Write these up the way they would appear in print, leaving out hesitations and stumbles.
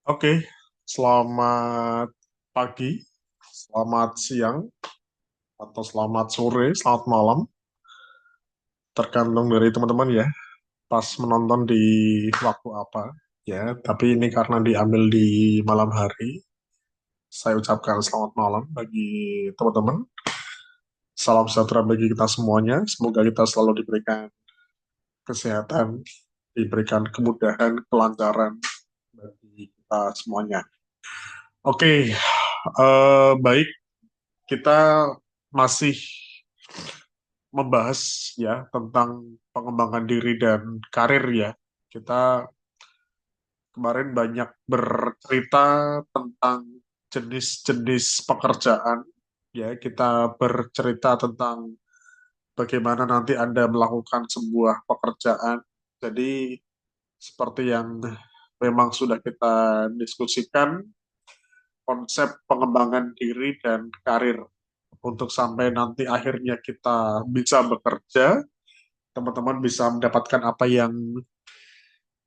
Oke, selamat pagi, selamat siang, atau selamat sore, selamat malam, tergantung dari teman-teman ya, pas menonton di waktu apa, ya. Tapi ini karena diambil di malam hari, saya ucapkan selamat malam bagi teman-teman. Salam sejahtera bagi kita semuanya. Semoga kita selalu diberikan kesehatan, diberikan kemudahan, kelancaran bagi kita semuanya. Oke, baik, kita masih membahas ya tentang pengembangan diri dan karir ya. Kita kemarin banyak bercerita tentang jenis-jenis pekerjaan ya. Kita bercerita tentang bagaimana nanti Anda melakukan sebuah pekerjaan. Jadi seperti yang memang sudah kita diskusikan, konsep pengembangan diri dan karir untuk sampai nanti akhirnya kita bisa bekerja, teman-teman bisa mendapatkan apa yang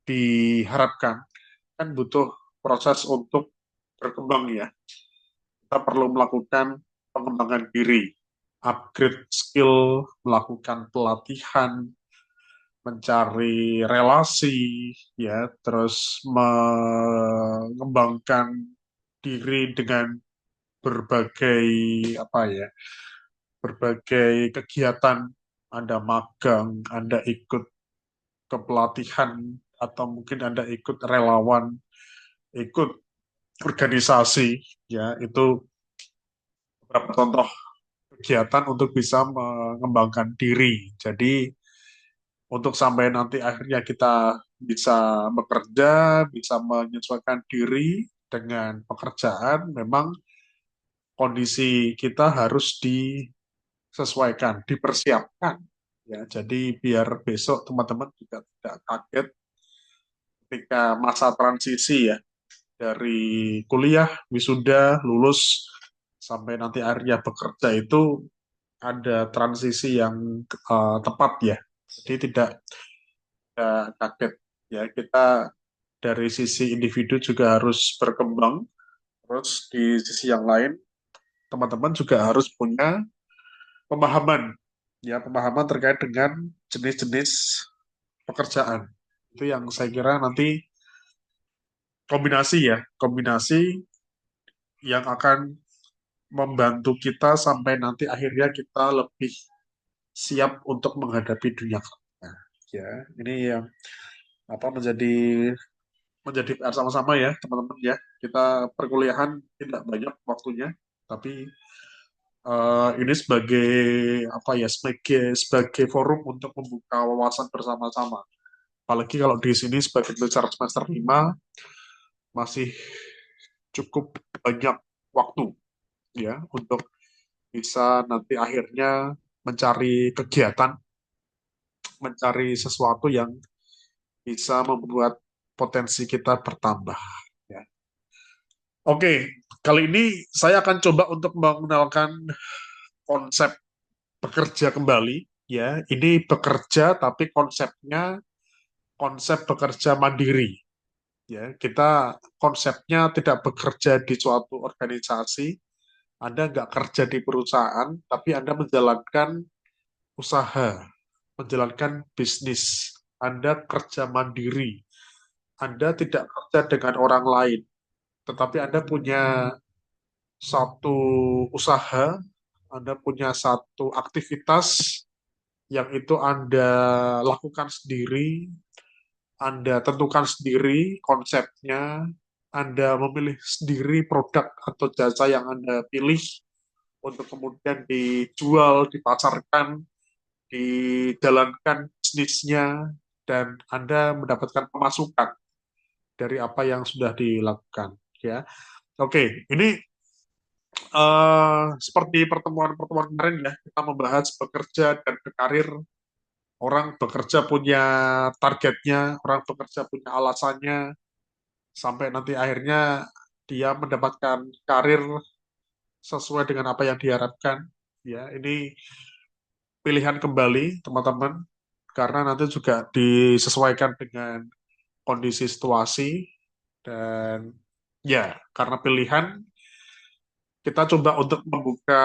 diharapkan. Kan butuh proses untuk berkembang ya. Kita perlu melakukan pengembangan diri, upgrade skill, melakukan pelatihan, mencari relasi, ya, terus mengembangkan diri dengan berbagai apa ya, berbagai kegiatan. Anda magang, Anda ikut kepelatihan, atau mungkin Anda ikut relawan, ikut organisasi, ya, itu beberapa contoh kegiatan untuk bisa mengembangkan diri. Jadi, untuk sampai nanti akhirnya kita bisa bekerja, bisa menyesuaikan diri dengan pekerjaan, memang kondisi kita harus disesuaikan, dipersiapkan. Ya, jadi biar besok teman-teman juga tidak kaget ketika masa transisi ya, dari kuliah, wisuda, lulus, sampai nanti akhirnya bekerja itu ada transisi yang tepat ya. Jadi tidak kaget ya. Kita dari sisi individu juga harus berkembang. Terus di sisi yang lain, teman-teman juga harus punya pemahaman ya, pemahaman terkait dengan jenis-jenis pekerjaan. Itu yang saya kira nanti kombinasi ya, kombinasi yang akan membantu kita sampai nanti akhirnya kita lebih siap untuk menghadapi dunia kerja. Ya, ini yang apa menjadi PR sama-sama ya teman-teman ya. Kita perkuliahan tidak banyak waktunya, tapi ini sebagai apa ya, sebagai forum untuk membuka wawasan bersama-sama. Apalagi kalau di sini sebagai pelajar semester 5 masih cukup banyak waktu ya untuk bisa nanti akhirnya mencari kegiatan, mencari sesuatu yang bisa membuat potensi kita bertambah. Ya. Oke, kali ini saya akan coba untuk mengenalkan konsep bekerja kembali. Ya, ini bekerja tapi konsepnya konsep bekerja mandiri. Ya, kita konsepnya tidak bekerja di suatu organisasi. Anda nggak kerja di perusahaan, tapi Anda menjalankan usaha, menjalankan bisnis. Anda kerja mandiri. Anda tidak kerja dengan orang lain, tetapi Anda punya satu usaha, Anda punya satu aktivitas yang itu Anda lakukan sendiri, Anda tentukan sendiri konsepnya, Anda memilih sendiri produk atau jasa yang Anda pilih untuk kemudian dijual, dipasarkan, dijalankan bisnisnya, dan Anda mendapatkan pemasukan dari apa yang sudah dilakukan. Ya, oke, ini seperti pertemuan-pertemuan kemarin ya, kita membahas bekerja dan berkarir. Orang bekerja punya targetnya, orang bekerja punya alasannya, sampai nanti akhirnya dia mendapatkan karir sesuai dengan apa yang diharapkan. Ya, ini pilihan kembali teman-teman, karena nanti juga disesuaikan dengan kondisi situasi dan Ya, karena pilihan kita coba untuk membuka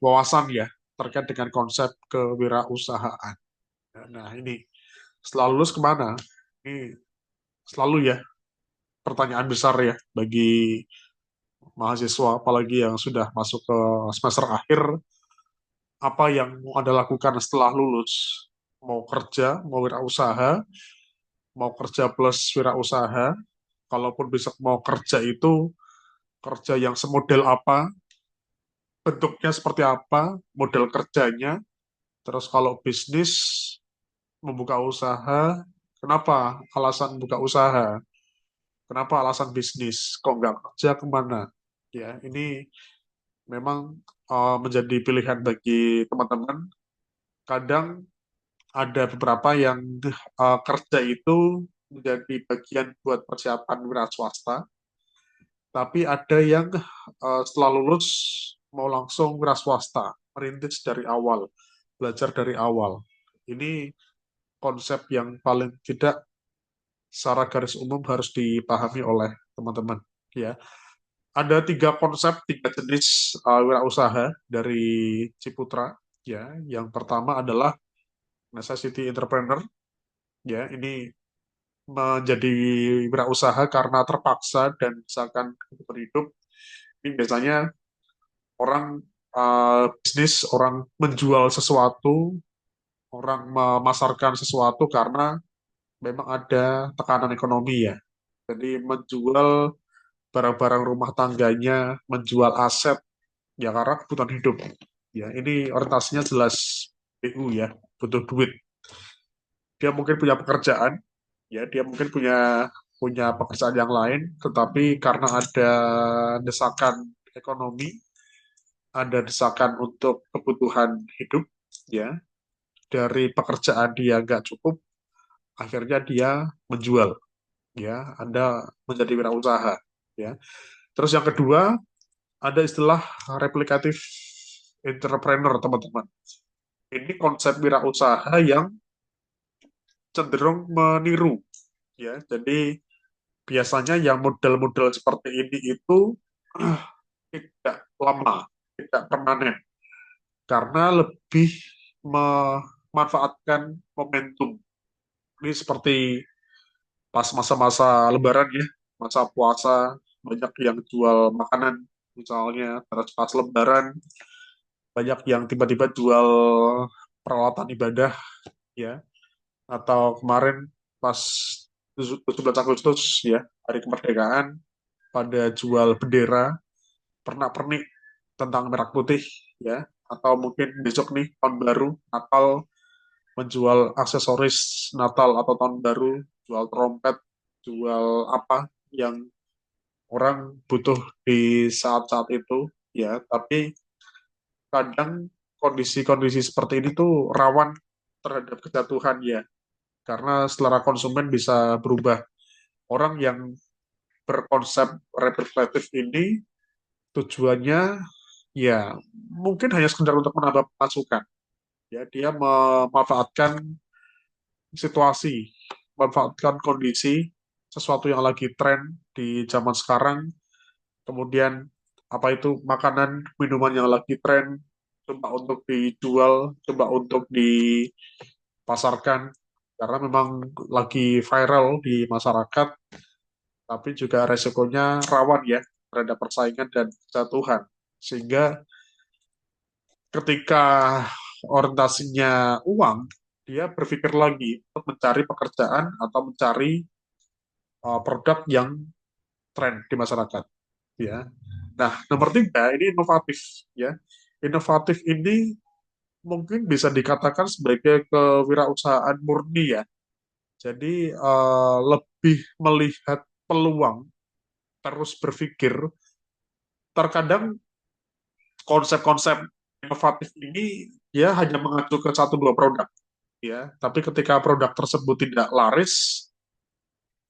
wawasan ya terkait dengan konsep kewirausahaan. Nah, ini setelah lulus kemana? Ini selalu ya pertanyaan besar ya bagi mahasiswa, apalagi yang sudah masuk ke semester akhir, apa yang mau Anda lakukan setelah lulus? Mau kerja, mau wirausaha, mau kerja plus wirausaha, kalaupun bisa mau kerja itu kerja yang semodel apa, bentuknya seperti apa, model kerjanya, terus kalau bisnis, membuka usaha, kenapa alasan buka usaha? Kenapa alasan bisnis? Kok nggak kerja kemana? Ya, ini memang menjadi pilihan bagi teman-teman. Kadang ada beberapa yang kerja itu menjadi bagian buat persiapan wira swasta, tapi ada yang setelah lulus mau langsung wira swasta, merintis dari awal, belajar dari awal. Ini konsep yang paling tidak secara garis umum harus dipahami oleh teman-teman. Ya, ada tiga konsep, tiga jenis wirausaha dari Ciputra. Ya, yang pertama adalah necessity entrepreneur. Ya, ini menjadi wirausaha karena terpaksa dan misalkan kebutuhan hidup. Ini biasanya orang bisnis, orang menjual sesuatu, orang memasarkan sesuatu karena memang ada tekanan ekonomi ya. Jadi menjual barang-barang rumah tangganya, menjual aset ya karena kebutuhan hidup. Ya, ini orientasinya jelas BU ya, butuh duit. Dia mungkin punya pekerjaan, ya dia mungkin punya punya pekerjaan yang lain, tetapi karena ada desakan ekonomi, ada desakan untuk kebutuhan hidup, ya dari pekerjaan dia nggak cukup, akhirnya dia menjual, ya Anda menjadi wirausaha, ya. Terus yang kedua ada istilah replikatif entrepreneur, teman-teman. Ini konsep wirausaha yang cenderung meniru, ya. Jadi biasanya yang model-model seperti ini itu tidak lama, tidak permanen, karena lebih memanfaatkan momentum. Ini seperti pas masa-masa Lebaran ya, masa puasa, banyak yang jual makanan, misalnya, terus pas Lebaran, banyak yang tiba-tiba jual peralatan ibadah, ya, atau kemarin pas 17 Agustus ya, hari kemerdekaan, pada jual bendera, pernak-pernik tentang merah putih, ya, atau mungkin besok nih tahun baru Natal menjual aksesoris Natal atau tahun baru, jual trompet, jual apa yang orang butuh di saat-saat itu, ya. Tapi kadang kondisi-kondisi seperti ini tuh rawan terhadap kejatuhan ya, karena selera konsumen bisa berubah. Orang yang berkonsep representatif ini tujuannya ya mungkin hanya sekedar untuk menambah pemasukan. Ya, dia memanfaatkan situasi, memanfaatkan kondisi, sesuatu yang lagi tren di zaman sekarang, kemudian apa itu makanan, minuman yang lagi tren, coba untuk dijual, coba untuk dipasarkan, karena memang lagi viral di masyarakat, tapi juga resikonya rawan ya terhadap persaingan dan kejatuhan. Sehingga ketika orientasinya uang, dia berpikir lagi untuk mencari pekerjaan atau mencari produk yang tren di masyarakat. Ya. Nah, nomor tiga ini inovatif. Ya, inovatif ini mungkin bisa dikatakan sebagai kewirausahaan murni ya. Jadi lebih melihat peluang, terus berpikir. Terkadang konsep-konsep inovatif ini ya hanya mengacu ke satu dua produk ya, tapi ketika produk tersebut tidak laris,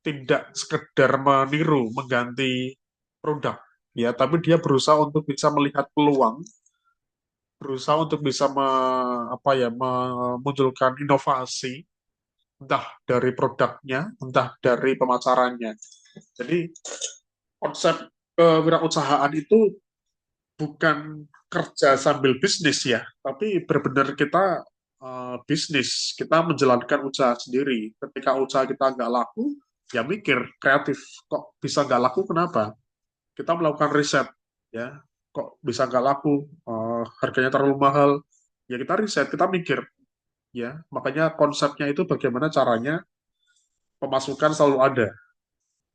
tidak sekedar meniru mengganti produk ya, tapi dia berusaha untuk bisa melihat peluang, berusaha untuk bisa apa ya memunculkan inovasi entah dari produknya, entah dari pemasarannya. Jadi konsep kewirausahaan itu bukan kerja sambil bisnis ya, tapi benar-benar kita bisnis, kita menjalankan usaha sendiri. Ketika usaha kita nggak laku, ya mikir kreatif, kok bisa nggak laku, kenapa? Kita melakukan riset, ya, kok bisa nggak laku, harganya terlalu mahal, ya kita riset, kita mikir, ya. Makanya konsepnya itu bagaimana caranya pemasukan selalu ada.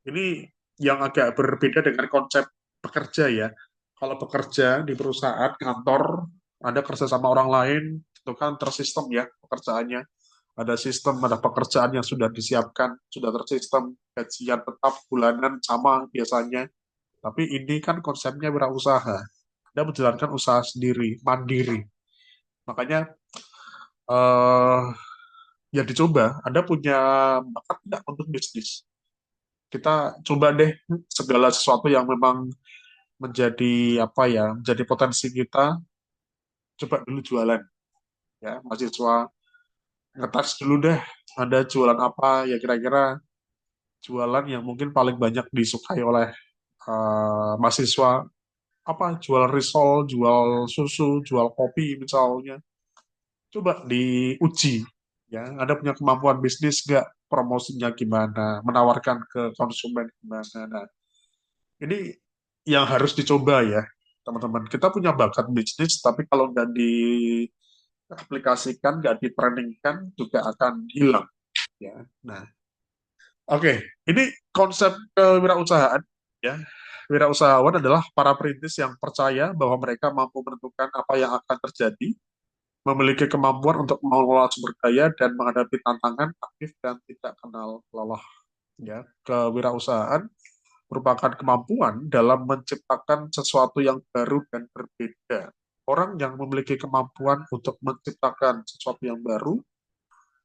Ini yang agak berbeda dengan konsep pekerja ya. Kalau bekerja di perusahaan, kantor, ada kerja sama orang lain, itu kan tersistem ya pekerjaannya. Ada sistem, ada pekerjaan yang sudah disiapkan, sudah tersistem, gajian tetap bulanan sama biasanya. Tapi ini kan konsepnya wirausaha. Anda menjalankan usaha sendiri, mandiri. Makanya eh, ya dicoba. Anda punya bakat tidak untuk bisnis? Kita coba deh segala sesuatu yang memang menjadi apa ya, menjadi potensi kita, coba dulu jualan ya, mahasiswa ngetes dulu deh, ada jualan apa ya, kira-kira jualan yang mungkin paling banyak disukai oleh mahasiswa, apa, jual risol, jual susu, jual kopi misalnya, coba diuji ya, ada punya kemampuan bisnis nggak, promosinya gimana, menawarkan ke konsumen gimana. Nah, ini yang harus dicoba ya, teman-teman. Kita punya bakat bisnis, tapi kalau nggak diaplikasikan, nggak ditrainingkan, juga akan hilang. Ya. Nah, oke. Ini konsep kewirausahaan. Ya. Wirausahawan adalah para perintis yang percaya bahwa mereka mampu menentukan apa yang akan terjadi, memiliki kemampuan untuk mengelola sumber daya dan menghadapi tantangan, aktif dan tidak kenal lelah. Ya, kewirausahaan merupakan kemampuan dalam menciptakan sesuatu yang baru dan berbeda. Orang yang memiliki kemampuan untuk menciptakan sesuatu yang baru,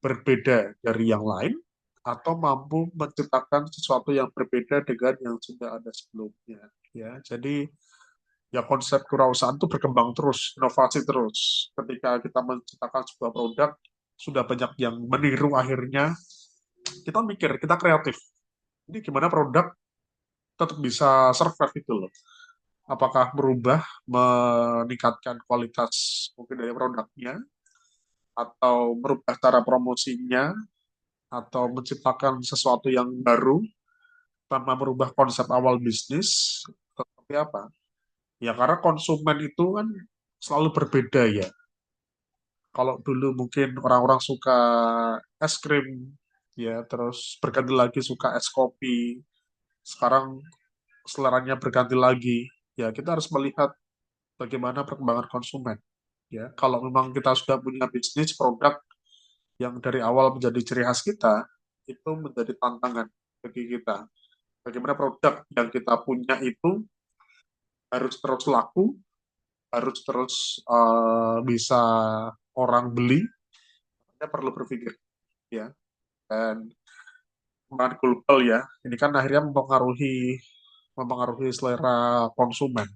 berbeda dari yang lain, atau mampu menciptakan sesuatu yang berbeda dengan yang sudah ada sebelumnya. Ya, jadi ya konsep kewirausahaan itu berkembang terus, inovasi terus. Ketika kita menciptakan sebuah produk, sudah banyak yang meniru akhirnya, kita mikir, kita kreatif. Ini gimana produk tetap bisa survive itu loh. Apakah berubah, meningkatkan kualitas mungkin dari produknya, atau merubah cara promosinya, atau menciptakan sesuatu yang baru tanpa merubah konsep awal bisnis, seperti apa? Ya karena konsumen itu kan selalu berbeda ya. Kalau dulu mungkin orang-orang suka es krim, ya terus berganti lagi suka es kopi. Sekarang seleranya berganti lagi. Ya kita harus melihat bagaimana perkembangan konsumen. Ya, kalau memang kita sudah punya bisnis produk yang dari awal menjadi ciri khas kita, itu menjadi tantangan bagi kita. Bagaimana produk yang kita punya itu harus terus laku, harus terus bisa orang beli, kita perlu berpikir ya. Dan kemampuan global ya, ini kan akhirnya mempengaruhi selera konsumen.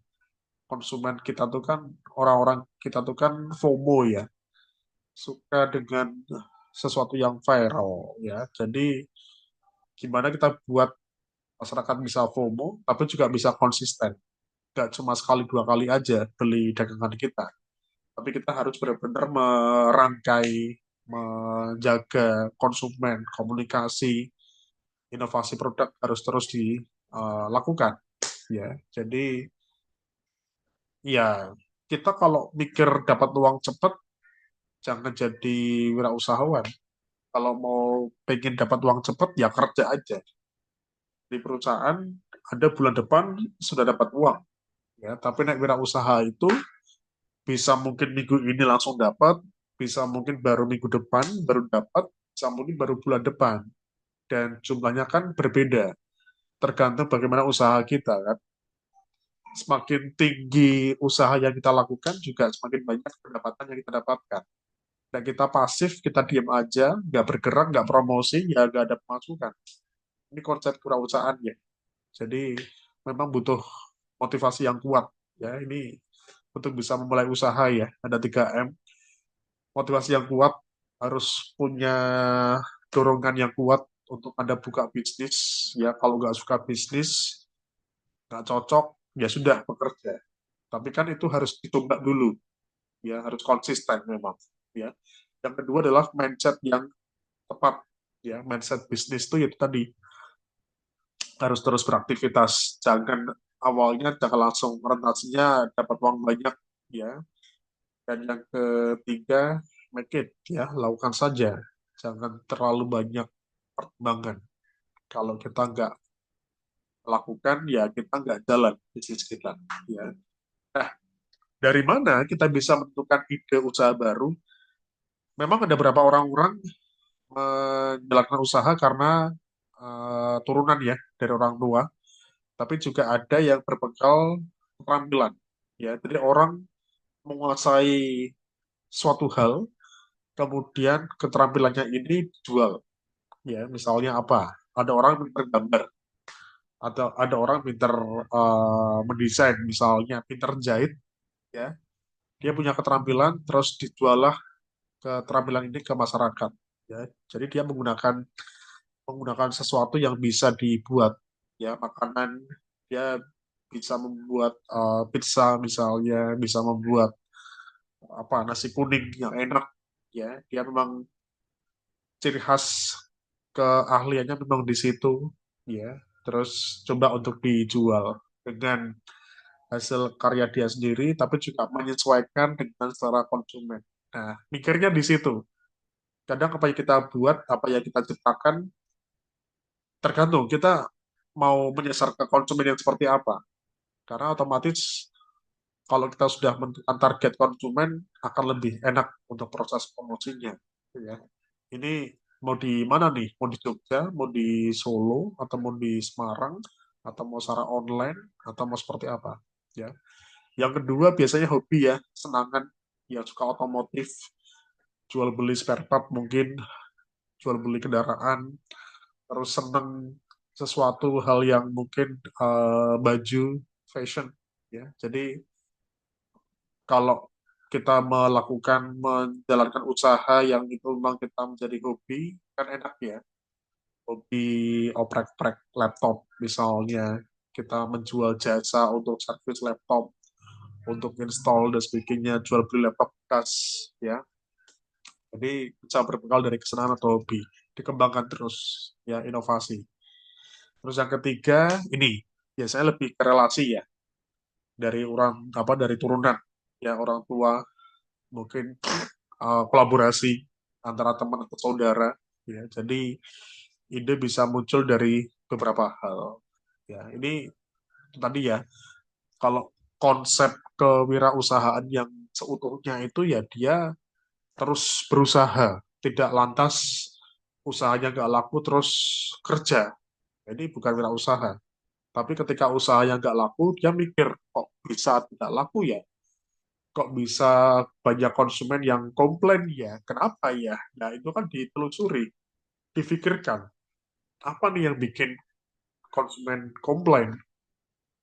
Konsumen kita tuh kan, orang-orang kita tuh kan FOMO ya, suka dengan sesuatu yang viral ya. Jadi gimana kita buat masyarakat bisa FOMO, tapi juga bisa konsisten. Nggak cuma sekali dua kali aja beli dagangan kita, tapi kita harus benar-benar merangkai, menjaga konsumen, komunikasi, inovasi produk harus terus dilakukan. Ya, jadi ya kita kalau mikir dapat uang cepat, jangan jadi wirausahawan. Kalau mau pengen dapat uang cepat, ya kerja aja di perusahaan, ada bulan depan sudah dapat uang ya. Tapi naik wirausaha itu bisa mungkin minggu ini langsung dapat, bisa mungkin baru minggu depan baru dapat, bisa mungkin baru bulan depan, dan jumlahnya kan berbeda tergantung bagaimana usaha kita kan. Semakin tinggi usaha yang kita lakukan, juga semakin banyak pendapatan yang kita dapatkan. Dan kita pasif, kita diam aja, nggak bergerak, nggak promosi, ya nggak ada pemasukan. Ini konsep kewirausahaan ya. Jadi memang butuh motivasi yang kuat ya. Ini untuk bisa memulai usaha ya, ada 3M. Motivasi yang kuat, harus punya dorongan yang kuat untuk Anda buka bisnis ya. Kalau nggak suka bisnis, nggak cocok, ya sudah bekerja. Tapi kan itu harus ditumbak dulu, ya harus konsisten memang. Ya. Yang kedua adalah mindset yang tepat, ya mindset bisnis itu itu tadi harus terus beraktivitas, jangan awalnya jangan langsung rentasinya dapat uang banyak, ya. Dan yang ketiga, make it, ya lakukan saja, jangan terlalu banyak pertimbangan. Kalau kita nggak lakukan, ya kita nggak jalan bisnis kita, ya. Nah, dari mana kita bisa menentukan ide usaha baru? Memang ada beberapa orang-orang menjalankan usaha karena turunan ya dari orang tua, tapi juga ada yang berbekal keterampilan. Ya, jadi orang menguasai suatu hal, kemudian keterampilannya ini dijual. Ya, misalnya apa? Ada orang pintar gambar, atau ada orang pintar mendesain, misalnya pintar jahit, ya. Dia punya keterampilan, terus dijual keterampilan ini ke masyarakat. Ya, jadi dia menggunakan menggunakan sesuatu yang bisa dibuat, ya makanan, dia bisa membuat pizza misalnya, bisa membuat apa nasi kuning yang enak, ya dia memang ciri khas keahliannya memang di situ, ya terus coba untuk dijual dengan hasil karya dia sendiri, tapi juga menyesuaikan dengan selera konsumen. Nah, mikirnya di situ. Kadang apa yang kita buat, apa yang kita ciptakan, tergantung kita mau menyasar ke konsumen yang seperti apa. Karena otomatis kalau kita sudah menentukan target konsumen akan lebih enak untuk proses promosinya. Gitu ya. Ini mau di mana nih? Mau di Jogja, mau di Solo, atau mau di Semarang, atau mau secara online, atau mau seperti apa? Ya. Yang kedua biasanya hobi ya, senangan yang suka otomotif, jual beli spare part mungkin, jual beli kendaraan, terus seneng sesuatu hal yang mungkin baju fashion, ya jadi kalau kita melakukan menjalankan usaha yang itu memang kita menjadi hobi kan enak ya, hobi oprek-oprek laptop misalnya, kita menjual jasa untuk servis laptop, untuk install dan sebagainya, jual beli laptop bekas, ya jadi bisa berbekal dari kesenangan atau hobi, dikembangkan terus, ya inovasi. Terus yang ketiga ini biasanya lebih ke relasi ya, dari orang apa dari turunan, ya orang tua mungkin kolaborasi antara teman atau saudara, ya jadi ide bisa muncul dari beberapa hal, ya ini tadi ya. Kalau konsep kewirausahaan yang seutuhnya itu ya dia terus berusaha, tidak lantas usahanya nggak laku terus kerja, ini bukan wirausaha. Tapi ketika usahanya nggak laku, dia mikir, kok bisa tidak laku ya? Kok bisa banyak konsumen yang komplain ya? Kenapa ya? Nah, itu kan ditelusuri, difikirkan. Apa nih yang bikin konsumen komplain?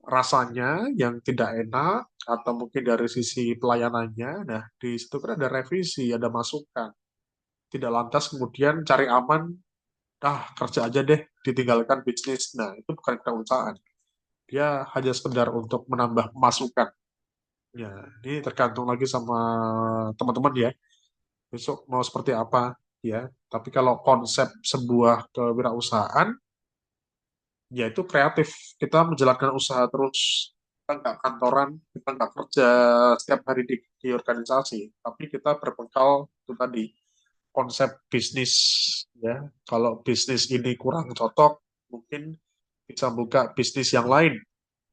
Rasanya yang tidak enak, atau mungkin dari sisi pelayanannya. Nah, di situ kan ada revisi, ada masukan. Tidak lantas kemudian cari aman, kerja aja deh, ditinggalkan bisnis. Nah, itu bukan kewirausahaan. Dia hanya sekedar untuk menambah masukan. Ya, ini tergantung lagi sama teman-teman ya. Besok mau seperti apa ya. Tapi kalau konsep sebuah kewirausahaan, yaitu kreatif. Kita menjalankan usaha terus. Kita nggak kantoran, kita nggak kerja setiap hari di organisasi. Tapi kita berbekal itu tadi, konsep bisnis. Ya, kalau bisnis ini kurang cocok, mungkin bisa buka bisnis yang lain,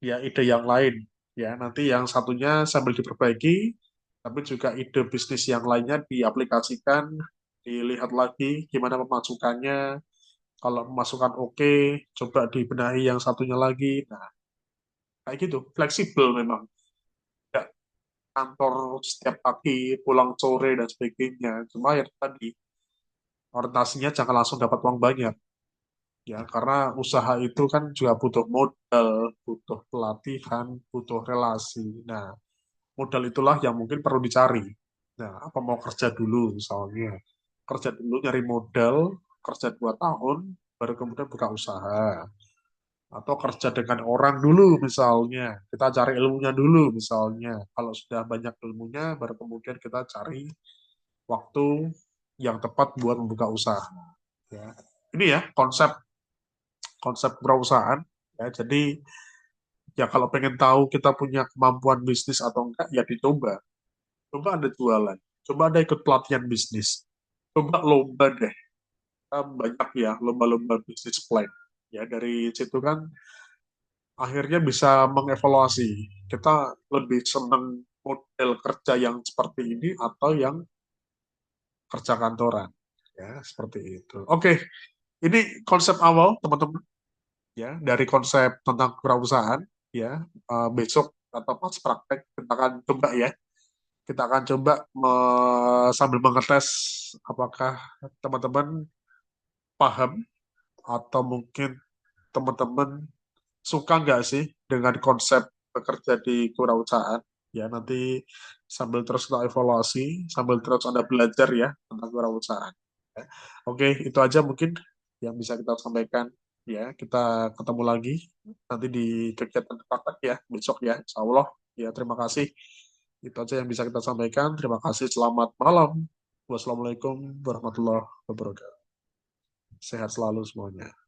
ya ide yang lain, ya nanti yang satunya sambil diperbaiki, tapi juga ide bisnis yang lainnya diaplikasikan, dilihat lagi gimana pemasukannya, kalau pemasukan oke, coba dibenahi yang satunya lagi. Nah, kayak gitu, fleksibel memang, nggak kantor setiap pagi pulang sore dan sebagainya, cuma ya tadi orientasinya jangan langsung dapat uang banyak, ya karena usaha itu kan juga butuh modal, butuh pelatihan, butuh relasi. Nah, modal itulah yang mungkin perlu dicari. Nah, apa mau kerja dulu misalnya. Kerja dulu nyari modal, kerja 2 tahun, baru kemudian buka usaha. atau kerja dengan orang dulu misalnya. Kita cari ilmunya dulu misalnya. Kalau sudah banyak ilmunya, baru kemudian kita cari waktu yang tepat buat membuka usaha. Ya. Ini ya konsep konsep perusahaan. Ya, jadi ya kalau pengen tahu kita punya kemampuan bisnis atau enggak, ya dicoba. Coba Anda jualan. Coba Anda ikut pelatihan bisnis. Coba lomba deh. Banyak ya lomba-lomba bisnis plan. Ya dari situ kan akhirnya bisa mengevaluasi kita lebih senang model kerja yang seperti ini atau yang kerja kantoran. Ya, seperti itu. Oke, ini konsep awal teman-teman ya dari konsep tentang kewirausahaan ya. Besok atau pas praktek kita akan coba ya. Kita akan coba sambil mengetes apakah teman-teman paham atau mungkin teman-teman suka nggak sih dengan konsep bekerja di kewirausahaan? Ya, nanti sambil terus kita evaluasi, sambil terus Anda belajar ya tentang kewirausahaan. Ya. Oke, itu aja mungkin yang bisa kita sampaikan. Ya, kita ketemu lagi nanti di kegiatan praktek ya, besok ya, insya Allah. Ya, terima kasih. Itu aja yang bisa kita sampaikan. Terima kasih, selamat malam. Wassalamualaikum warahmatullahi wabarakatuh. Sehat selalu semuanya.